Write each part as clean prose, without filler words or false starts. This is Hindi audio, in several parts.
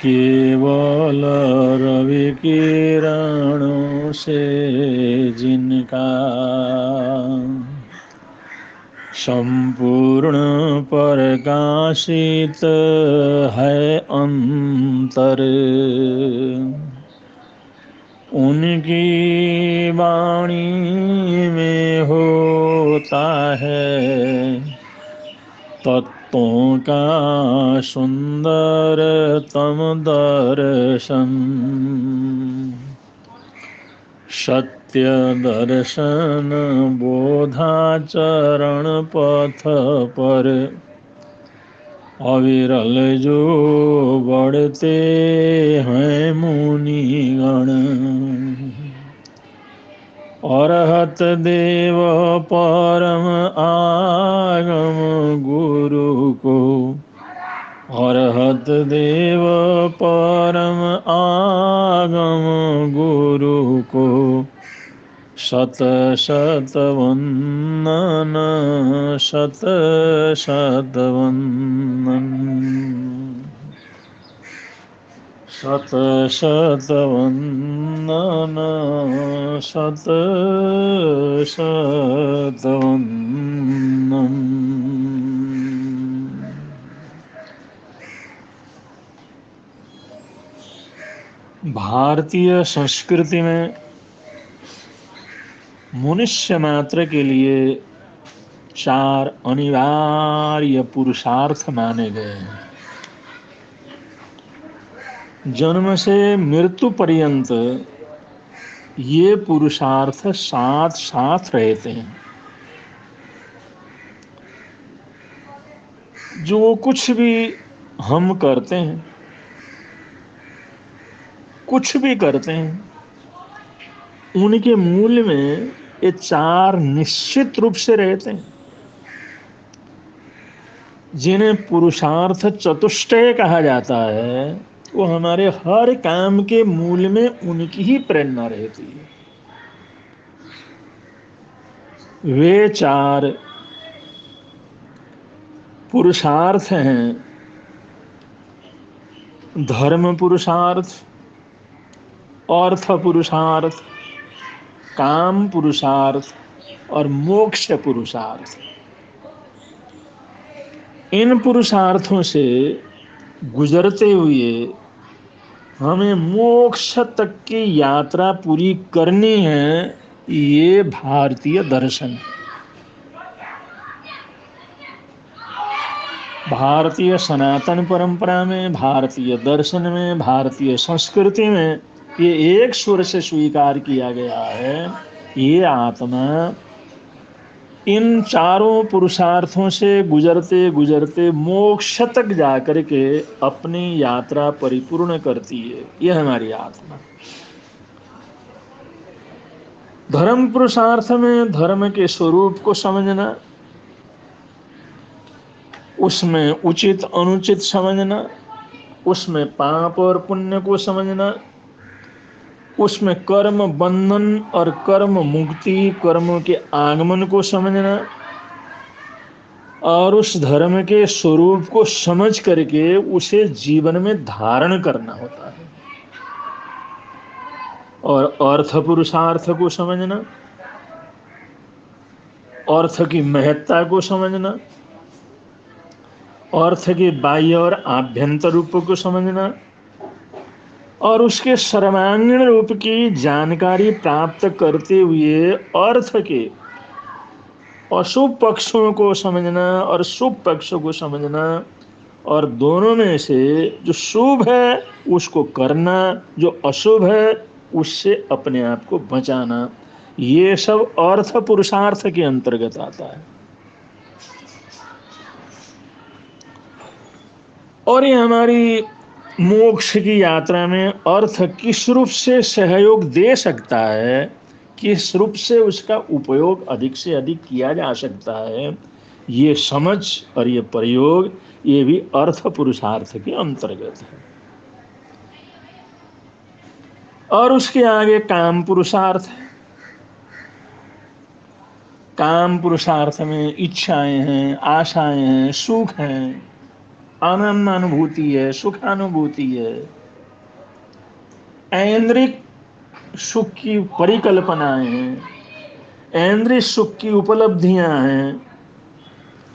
केवल रवि किरणों से जिनका संपूर्ण प्रकाशित है अंतर, उनकी वाणी में होता है तत्वों का सुंदरतम दर्शन। सत्य दर्शन बोधाचरण पथ पर अविरल जो बढ़ते हैं मुनिगण। अरहत देव परम आगम गुरु को, अरहत देव परम आगम गुरु को शत शत वंदन, शत शत वंदन, शत शत वंदन, शत शत वंदन। भारतीय संस्कृति में मनुष्य मात्र के लिए 4 अनिवार्य पुरुषार्थ माने गए हैं। जन्म से मृत्यु पर्यंत ये पुरुषार्थ साथ साथ रहते हैं। जो कुछ भी हम करते हैं, कुछ भी करते हैं, उनके मूल में ये 4 निश्चित रूप से रहते हैं, जिन्हें पुरुषार्थ चतुष्टय कहा जाता है। वो हमारे हर काम के मूल में उनकी ही प्रेरणा रहती है। वे 4 पुरुषार्थ हैं: धर्म पुरुषार्थ, अर्थ पुरुषार्थ, काम पुरुषार्थ और मोक्ष पुरुषार्थ। इन पुरुषार्थों से गुजरते हुए हमें मोक्ष तक की यात्रा पूरी करनी है। ये भारतीय दर्शन, भारतीय सनातन परंपरा में, भारतीय दर्शन में, भारतीय संस्कृति में ये एक स्वर से स्वीकार किया गया है। ये आत्मा इन 4 पुरुषार्थों से गुजरते गुजरते मोक्ष तक जाकर के अपनी यात्रा परिपूर्ण करती है। यह हमारी आत्मा। धर्म पुरुषार्थ में धर्म के स्वरूप को समझना, उसमें उचित अनुचित समझना, उसमें पाप और पुण्य को समझना, उसमें कर्म बंधन और कर्म मुक्ति, कर्मों के आगमन को समझना, और उस धर्म के स्वरूप को समझ करके उसे जीवन में धारण करना होता है। और अर्थ पुरुषार्थ को समझना, अर्थ की महत्ता को समझना, अर्थ के बाह्य और आभ्यंतर रूप को समझना, और उसके सर्वांगीण रूप की जानकारी प्राप्त करते हुए अर्थ के अशुभ पक्षों को समझना और शुभ पक्षों को समझना, और दोनों में से जो शुभ है उसको करना, जो अशुभ है उससे अपने आप को बचाना। ये सब अर्थ पुरुषार्थ के अंतर्गत आता है। और ये हमारी मोक्ष की यात्रा में अर्थ किस रूप से सहयोग दे सकता है, किस रूप से उसका उपयोग अधिक से अधिक किया जा सकता है, ये समझ और ये प्रयोग, ये भी अर्थ पुरुषार्थ के अंतर्गत है। और उसके आगे काम पुरुषार्थ है। काम पुरुषार्थ में इच्छाएं हैं, आशाएं हैं, सुख हैं, आनंदानुभूति है, सुखानुभूति है, ऐन्द्रिक सुख की परिकल्पनाएं हैं, ऐन्द्रिक सुख की उपलब्धियां हैं,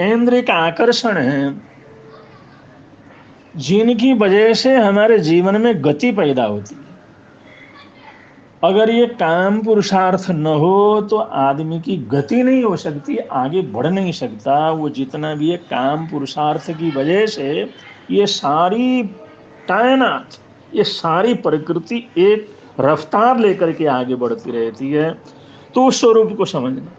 ऐन्द्रिक आकर्षण हैं, जिनकी वजह से हमारे जीवन में गति पैदा होती है। अगर ये काम पुरुषार्थ न हो तो आदमी की गति नहीं हो सकती, आगे बढ़ नहीं सकता। वो जितना भी है काम पुरुषार्थ की वजह से ये सारी कायनात, ये सारी प्रकृति एक रफ्तार लेकर के आगे बढ़ती रहती है। तो उस स्वरूप को समझना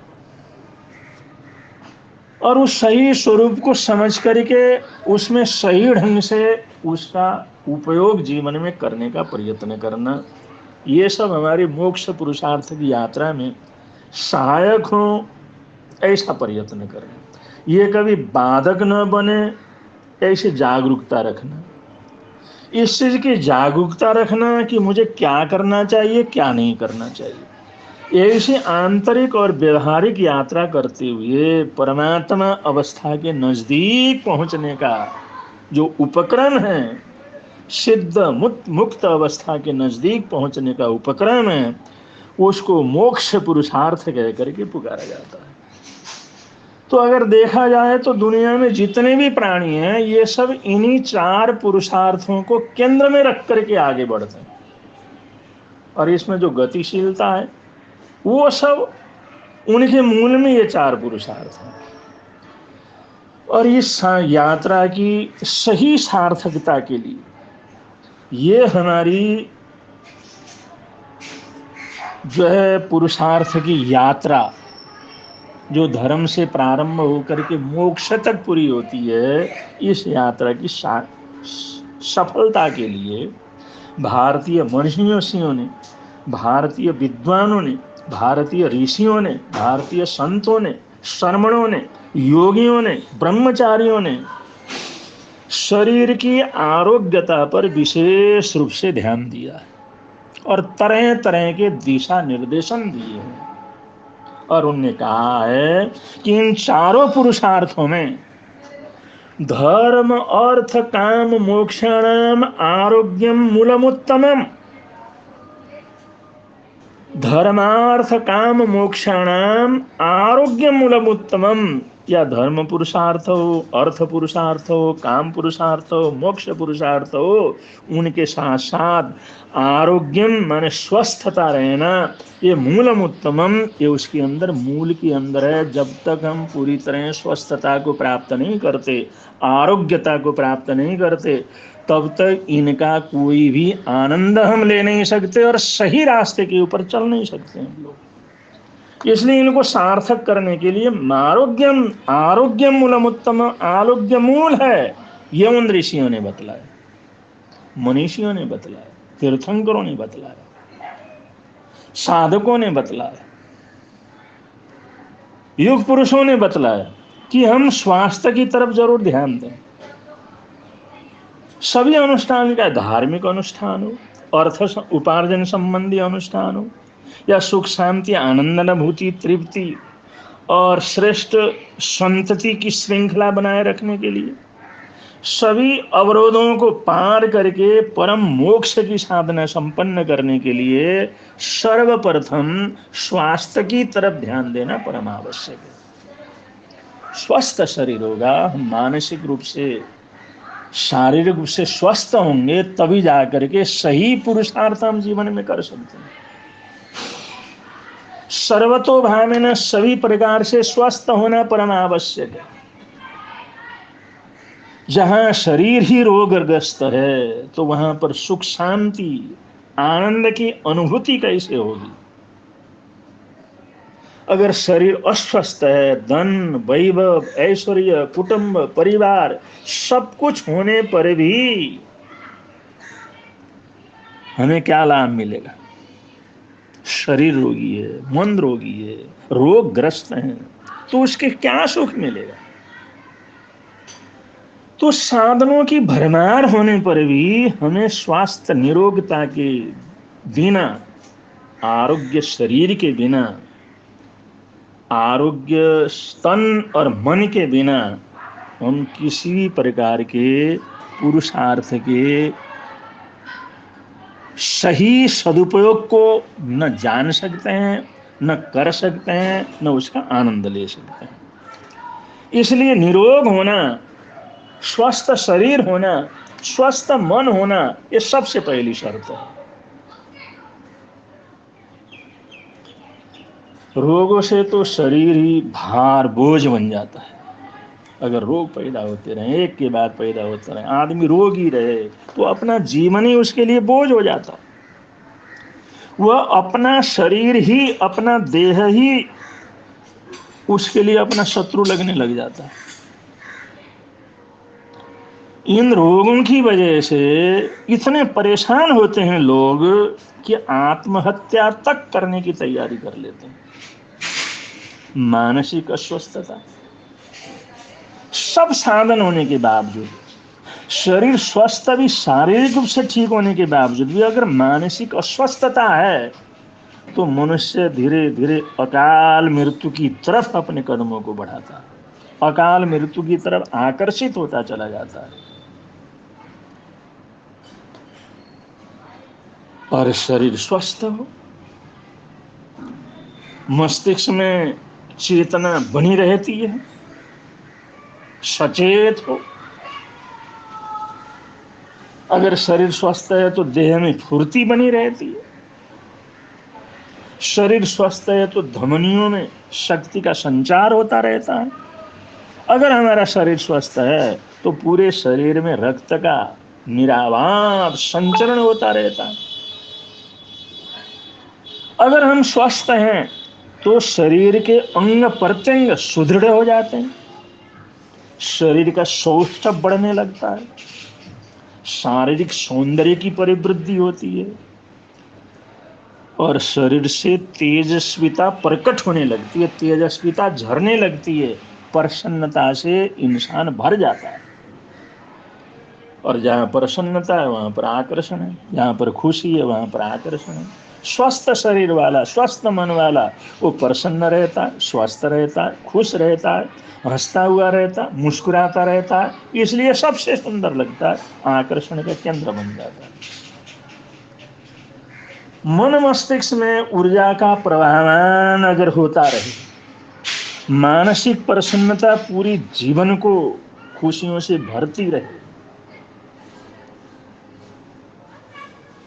और उस सही स्वरूप को समझ करके उसमें सही ढंग से उसका उपयोग जीवन में करने का प्रयत्न करना, ये सब हमारी मोक्ष पुरुषार्थ की यात्रा में सहायक हो, ऐसा प्रयत्न करना। ये कभी बाधक न बने, ऐसी जागरूकता रखना, इस चीज की जागरूकता रखना कि मुझे क्या करना चाहिए, क्या नहीं करना चाहिए। ऐसी आंतरिक और व्यवहारिक यात्रा करते हुए परमात्मा अवस्था के नजदीक पहुंचने का जो उपक्रम है, सिद्ध मुक्त अवस्था के नजदीक पहुंचने का उपक्रम है, उसको मोक्ष पुरुषार्थ कह करके पुकारा जाता है। तो अगर देखा जाए तो दुनिया में जितने भी प्राणी हैं, ये सब इन्हीं चार पुरुषार्थों को केंद्र में रख करके आगे बढ़ते हैं। और इसमें जो गतिशीलता है वो सब उनके मूल में ये चार पुरुषार्थ हैं। और इस यात्रा की सही सार्थकता के लिए ये हमारी जो है पुरुषार्थ की यात्रा, जो धर्म से प्रारंभ होकर के मोक्ष तक पूरी होती है, इस यात्रा की सफलता के लिए भारतीय मनीषियों ने, भारतीय विद्वानों ने, भारतीय ऋषियों ने, भारतीय संतों ने, श्रमणों ने, योगियों ने, ब्रह्मचारियों ने शरीर की आरोग्यता पर विशेष रूप से ध्यान दिया है और तरह तरह के दिशा निर्देशन दिए हैं। और उनने कहा है कि इन चारों पुरुषार्थों में धर्म अर्थ काम मोक्षाणाम आरोग्यम मूलमुत्तमम, धर्मार्थ काम मोक्षाणाम आरोग्यम मूलमुत्तमम, या धर्म पुरुषार्थ हो, अर्थ पुरुषार्थ हो, काम पुरुषार्थ हो, मोक्ष पुरुषार्थ हो, उनके साथ साथ आरोग्यम माने स्वस्थता रहना, ये मूलम उत्तमम, ये उसके अंदर मूल के अंदर है। जब तक हम पूरी तरह स्वस्थता को प्राप्त नहीं करते, आरोग्यता को प्राप्त नहीं करते, तब तक इनका कोई भी आनंद हम ले नहीं सकते और सही रास्ते के ऊपर चल नहीं सकते हम लोग। इसलिए इनको सार्थक करने के लिए आरोग्यम, आरोग्यम मूलम उत्तम, आरोग्य मूल है, ये उन ऋषियों ने बतलाया, मनीषियों ने बतलाया, तीर्थंकरों ने बतलाया, साधकों ने बतलाया, युग पुरुषों ने बतलाया कि हम स्वास्थ्य की तरफ जरूर ध्यान दें। सभी अनुष्ठान का, धार्मिक अनुष्ठान हो, अर्थ उपार्जन संबंधी अनुष्ठान हो, या सुख शांति आनंद अनुभूति तृप्ति और श्रेष्ठ संतति की श्रृंखला बनाए रखने के लिए, सभी अवरोधों को पार करके परम मोक्ष की साधना संपन्न करने के लिए सर्वप्रथम स्वास्थ्य की तरफ ध्यान देना परम आवश्यक है। स्वस्थ शरीर होगा, हम मानसिक रूप से, शारीरिक रूप से स्वस्थ होंगे, तभी जाकर के सही पुरुषार्थ हम जीवन में कर सकते हैं। सर्वतोभावेन सभी प्रकार से स्वस्थ होना परम आवश्यक है। जहां शरीर ही रोगग्रस्त है तो वहां पर सुख शांति आनंद की अनुभूति कैसे होगी? अगर शरीर अस्वस्थ है, धन वैभव ऐश्वर्य कुटुंब परिवार सब कुछ होने पर भी हमें क्या लाभ मिलेगा? शरीर रोगी है, मन रोगी है, रोगग्रस्त है, तो उसके क्या सुख मिलेगा? तो साधनों की भरमार होने पर भी हमें स्वास्थ्य निरोगता के बिना, आरोग्य शरीर के बिना, आरोग्य तन और मन के बिना हम किसी भी प्रकार के पुरुषार्थ के सही सदुपयोग को न जान सकते हैं, न कर सकते हैं, न उसका आनंद ले सकते हैं। इसलिए निरोग होना, स्वस्थ शरीर होना, स्वस्थ मन होना, ये सबसे पहली शर्त है। रोगों से तो शरीर ही भार बोझ बन जाता है। अगर रोग पैदा होते रहे, एक के बाद पैदा होते रहे, आदमी रोग ही रहे, तो अपना जीवन ही उसके लिए बोझ हो जाता है। वह अपना शरीर ही, अपना देह ही उसके लिए अपना शत्रु लगने लग जाता है। इन रोगों की वजह से इतने परेशान होते हैं लोग कि आत्महत्या तक करने की तैयारी कर लेते हैं। मानसिक अस्वस्थता, सब साधन होने के बावजूद, शरीर स्वस्थ भी, शारीरिक रूप से ठीक होने के बावजूद भी अगर मानसिक अस्वस्थता है, तो मनुष्य धीरे धीरे अकाल मृत्यु की तरफ अपने कदमों को बढ़ाता है, अकाल मृत्यु की तरफ आकर्षित होता चला जाता है। और शरीर स्वस्थ हो, मस्तिष्क में चेतना बनी रहती है, सचेत हो। अगर शरीर स्वस्थ है तो देह में फुर्ती बनी रहती है, शरीर स्वस्थ है तो धमनियों में शक्ति का संचार होता रहता है। अगर हमारा शरीर स्वस्थ है तो पूरे शरीर में रक्त का निरावार संचरण होता रहता है। अगर हम स्वस्थ हैं तो शरीर के अंग प्रत्यंग सुदृढ़ हो जाते हैं, शरीर का सौष्ठव बढ़ने लगता है, शारीरिक सौंदर्य की परिवृद्धि होती है और शरीर से तेजस्विता प्रकट होने लगती है, तेजस्विता झरने लगती है, प्रसन्नता से इंसान भर जाता है। और जहाँ प्रसन्नता है वहां पर आकर्षण है, जहाँ पर खुशी है वहां पर आकर्षण है। स्वस्थ शरीर वाला, स्वस्थ मन वाला, वो प्रसन्न रहता है, स्वस्थ रहता है, खुश रहता है, हंसता हुआ रहता है, मुस्कुराता रहता है, इसलिए सबसे सुंदर लगता है, आकर्षण का केंद्र बन जाता है। मन मस्तिष्क में ऊर्जा का प्रवाहमान अगर होता रहे, मानसिक प्रसन्नता पूरी जीवन को खुशियों से भरती रहे,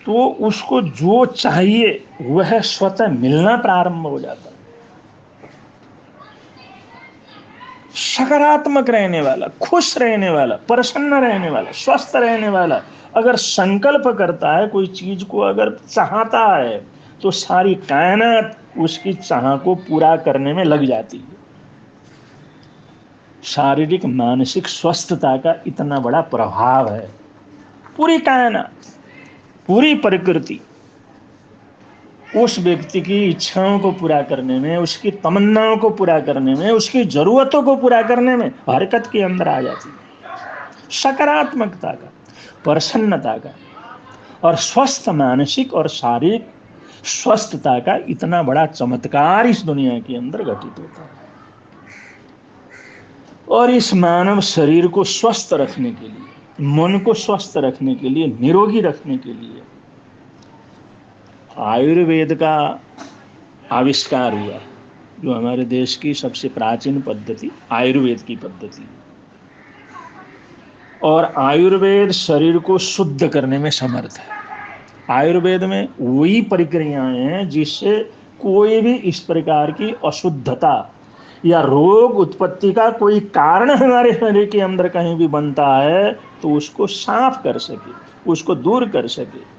तो उसको जो चाहिए वह स्वतः मिलना प्रारंभ हो जाता है। सकारात्मक रहने वाला, खुश रहने वाला, प्रसन्न रहने वाला, स्वस्थ रहने वाला अगर संकल्प करता है, कोई चीज को अगर चाहता है, तो सारी कायनात उसकी चाह को पूरा करने में लग जाती है। शारीरिक मानसिक स्वस्थता का इतना बड़ा प्रभाव है। पूरी कायनात, पूरी प्रकृति उस व्यक्ति की इच्छाओं को पूरा करने में, उसकी तमन्नाओं को पूरा करने में, उसकी जरूरतों को पूरा करने में हरकत के अंदर आ जाती है। सकारात्मकता का, प्रसन्नता का और स्वस्थ मानसिक और शारीरिक स्वस्थता का इतना बड़ा चमत्कार इस दुनिया के अंदर घटित होता है। और इस मानव शरीर को स्वस्थ रखने के लिए, मन को स्वस्थ रखने के लिए, निरोगी रखने के लिए आयुर्वेद का आविष्कार हुआ, जो हमारे देश की सबसे प्राचीन पद्धति आयुर्वेद की पद्धति। और आयुर्वेद शरीर को शुद्ध करने में समर्थ है। आयुर्वेद में वही प्रक्रियाएं हैं जिससे कोई भी इस प्रकार की अशुद्धता या रोग उत्पत्ति का कोई कारण हमारे शरीर के अंदर कहीं भी बनता है तो उसको साफ कर सके, उसको दूर कर सके।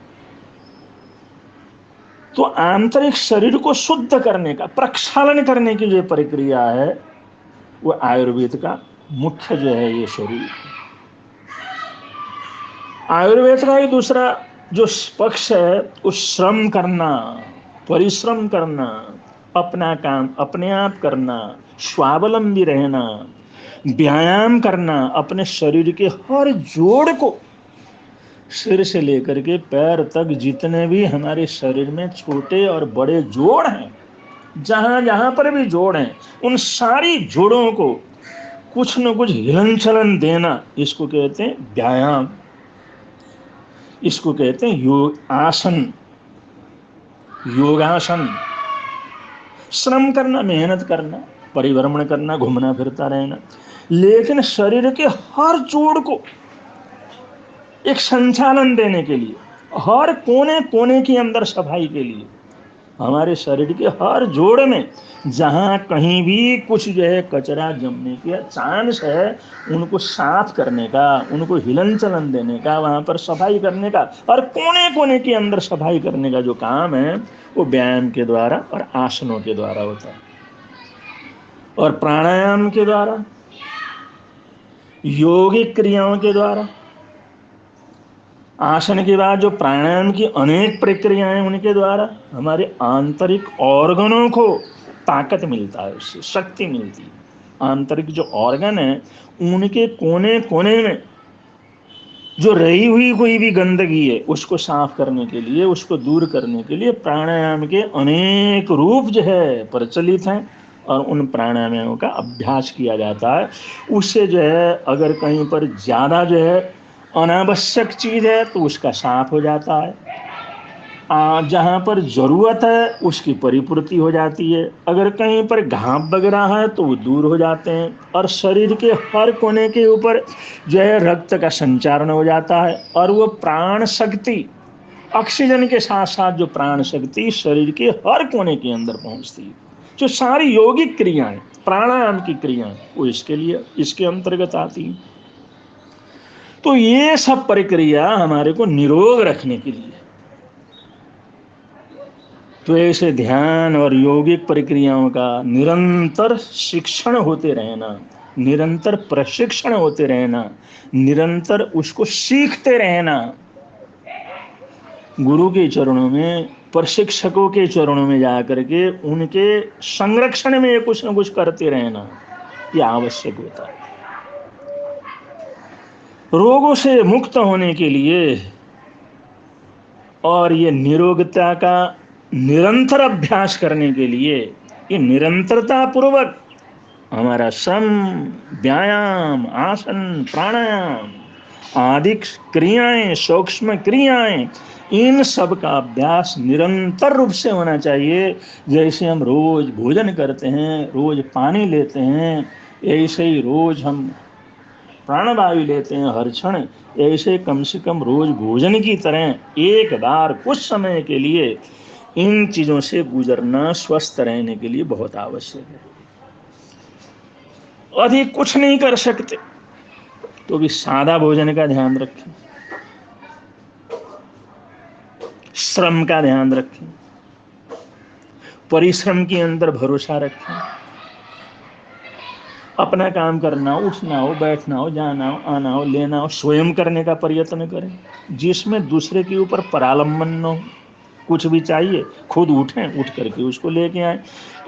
तो आंतरिक शरीर को शुद्ध करने का, प्रक्षालन करने की जो प्रक्रिया है, वो आयुर्वेद का मुख्य जो है ये शरीर। आयुर्वेद का ही दूसरा जो पक्ष है वो श्रम करना, परिश्रम करना, अपना काम अपने आप करना, स्वावलंबी रहना, व्यायाम करना, अपने शरीर के हर जोड़ को, सिर से लेकर के पैर तक जितने भी हमारे शरीर में छोटे और बड़े जोड़ हैं, जहां जहां पर भी जोड़ हैं, उन सारी जोड़ों को कुछ न कुछ हिलन चलन देना, इसको कहते हैं व्यायाम, इसको कहते हैं योग आसन, योगासन। श्रम करना, मेहनत करना, परिभ्रमण करना, घूमना फिरता रहना, लेकिन शरीर के हर जोड़ को एक संचालन देने के लिए, हर कोने कोने के अंदर सफाई के लिए, हमारे शरीर के हर जोड़ में जहाँ कहीं भी कुछ जो है कचरा जमने का चांस है, उनको साफ करने का, उनको हिलन चलन देने का, वहाँ पर सफाई करने का, और कोने कोने के अंदर सफाई करने का जो काम है वो व्यायाम के द्वारा और आसनों के द्वारा होता है, और प्राणायाम के द्वारा, योगिक क्रियाओं के द्वारा। आसन के बाद जो प्राणायाम की अनेक प्रक्रियाएं, उनके द्वारा हमारे आंतरिक ऑर्गनों को ताकत मिलता है, उससे शक्ति मिलती है। आंतरिक जो ऑर्गन है उनके कोने कोने में जो रही हुई कोई भी गंदगी है उसको साफ करने के लिए, उसको दूर करने के लिए प्राणायाम के अनेक रूप जो है प्रचलित हैं, और उन प्राणायामों का अभ्यास किया जाता है। उससे जो है अगर कहीं पर ज़्यादा जो है अनावश्यक चीज़ है तो उसका साफ हो जाता है, जहाँ पर ज़रूरत है उसकी परिपूर्ति हो जाती है, अगर कहीं पर घाव वगैरह है तो वो दूर हो जाते हैं, और शरीर के हर कोने के ऊपर जो है रक्त का संचारण हो जाता है, और वो प्राण शक्ति, ऑक्सीजन के साथ साथ जो प्राण शक्ति शरीर के हर कोने के अंदर पहुँचती है। जो सारी योगिक क्रियाएं, प्राणायाम की क्रियाएं, वो इसके लिए, इसके अंतर्गत आती हैं। तो ये सब प्रक्रिया हमारे को निरोग रखने के लिए, तो ऐसे ध्यान और योगिक प्रक्रियाओं का निरंतर शिक्षण होते रहना, निरंतर प्रशिक्षण होते रहना, निरंतर उसको सीखते रहना, गुरु के चरणों में, प्रशिक्षकों के चरणों में जाकर के उनके संरक्षण में कुछ न कुछ करते रहना, यह आवश्यक होता है। रोगों से मुक्त होने के लिए और ये निरोगता का निरंतर अभ्यास करने के लिए, ये निरंतरता पूर्वक हमारा श्रम, व्यायाम, आसन, प्राणायाम आदि क्रियाएं, सूक्ष्म क्रियाएं, इन सब का अभ्यास निरंतर रूप से होना चाहिए। जैसे हम रोज भोजन करते हैं, रोज पानी लेते हैं, ऐसे ही रोज हम प्राणवायु लेते हैं हर क्षण, ऐसे कम से कम रोज भोजन की तरह एक बार कुछ समय के लिए इन चीजों से गुजरना स्वस्थ रहने के लिए बहुत आवश्यक है। अधिक कुछ नहीं कर सकते तो भी सादा भोजन का ध्यान रखें, श्रम का ध्यान रखें, परिश्रम के अंदर भरोसा रखें, अपना काम करना, उठना हो, बैठना हो, जाना हो, आना हो, लेना हो, स्वयं करने का प्रयत्न करें, जिसमें दूसरे के ऊपर परालंबन न हो। कुछ भी चाहिए खुद उठें, उठ करके उसको लेके आए।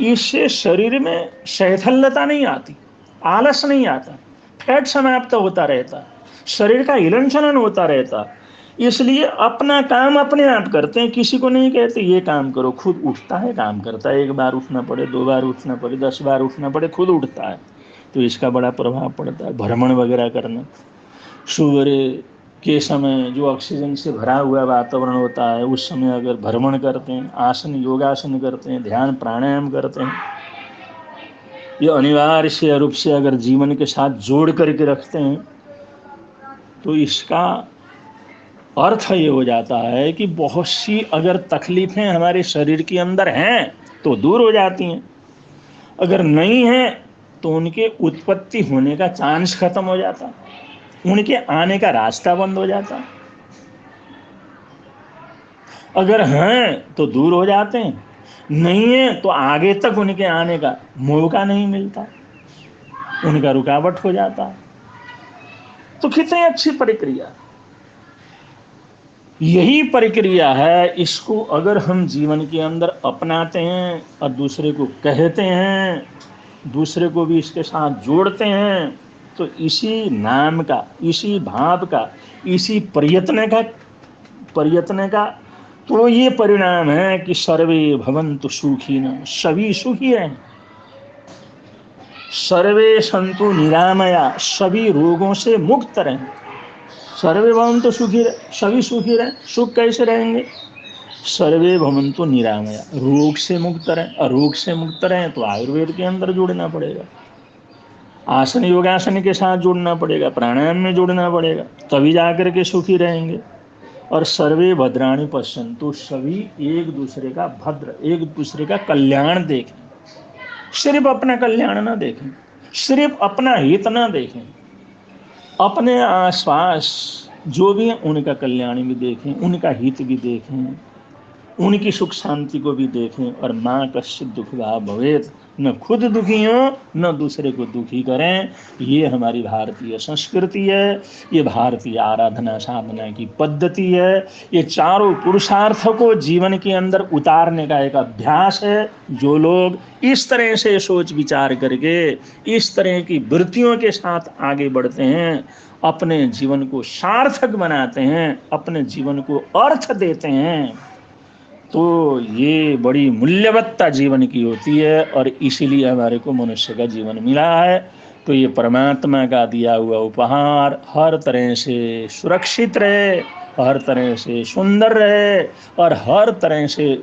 इससे शरीर में शैथिल्यता नहीं आती, आलस नहीं आता, फैट समाप्त होता रहता, शरीर का हिलन चलन होता रहता। इसलिए अपना काम अपने आप करते हैं, किसी को नहीं कहते ये काम करो, खुद उठता है, काम करता है। एक बार उठना पड़े, 2 बार उठना पड़े, 10 बार उठना पड़े, खुद उठता है, तो इसका बड़ा प्रभाव पड़ता है। भ्रमण वगैरह करना, सुबह के समय जो ऑक्सीजन से भरा हुआ वातावरण होता है उस समय अगर भ्रमण करते हैं, आसन योगासन करते हैं, ध्यान प्राणायाम करते हैं, ये अनिवार्य रूप से अगर जीवन के साथ जोड़ करके रखते हैं तो इसका अर्थ ये हो जाता है कि बहुत सी अगर तकलीफें हमारे शरीर के अंदर हैं तो दूर हो जाती हैं, अगर नहीं है तो उनके उत्पत्ति होने का चांस खत्म हो जाता, उनके आने का रास्ता बंद हो जाता। अगर हैं तो दूर हो जाते हैं, नहीं है तो आगे तक उनके आने का मौका नहीं मिलता, उनका रुकावट हो जाता। तो कितनी अच्छी प्रक्रिया, यही प्रक्रिया है। इसको अगर हम जीवन के अंदर अपनाते हैं और दूसरे को कहते हैं, दूसरे को भी इसके साथ जोड़ते हैं, तो इसी नाम का, इसी भाव का, इसी प्रयत्न का तो ये परिणाम है कि सर्वे भवन्तु सुखिनः, सभी सुखी हैं, सर्वे संतु निरामया, सभी रोगों से मुक्त रहें। सर्वे भवन्तु सुखी, सभी सुखी रहें। सुख कैसे रहेंगे? सर्वे भवन्तु निरामया, रोग से मुक्त रहें। और रोग से मुक्त रहें तो आयुर्वेद के अंदर जुड़ना पड़ेगा, आसन योगासन के साथ जुड़ना पड़ेगा, प्राणायाम में जुड़ना पड़ेगा, तभी जाकर के सुखी रहेंगे। और सर्वे भद्राणि पश्यन्तु, सभी एक दूसरे का भद्र, एक दूसरे का कल्याण देखें। सिर्फ अपना कल्याण ना देखें, सिर्फ अपना हित ना देखें, अपने आसपास जो भी है उनका कल्याण भी देखें, उनका हित भी देखें, उनकी सुख शांति को भी देखें। और माँ कश्चित दुख भाव भवेत, न खुद दुखी हो न दूसरे को दुखी करें। ये हमारी भारतीय संस्कृति है, ये भारतीय आराधना साधना की पद्धति है। ये चारों पुरुषार्थ को जीवन के अंदर उतारने का एक अभ्यास है। जो लोग इस तरह से सोच विचार करके इस तरह की वृत्तियों के साथ आगे बढ़ते हैं, अपने जीवन को सार्थक बनाते हैं, अपने जीवन को अर्थ देते हैं, तो ये बड़ी मूल्यवत्ता जीवन की होती है। और इसीलिए हमारे को मनुष्य का जीवन मिला है। तो ये परमात्मा का दिया हुआ उपहार हर तरह से सुरक्षित रहे, हर तरह से सुंदर रहे, और हर तरह से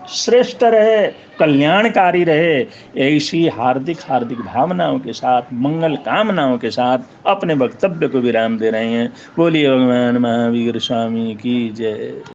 श्रेष्ठ रहे, कल्याणकारी रहे। ऐसी हार्दिक हार्दिक भावनाओं के साथ, मंगल कामनाओं के साथ अपने वक्तव्य को विराम दे रहे हैं। बोलिए भगवान महावीर स्वामी की जय।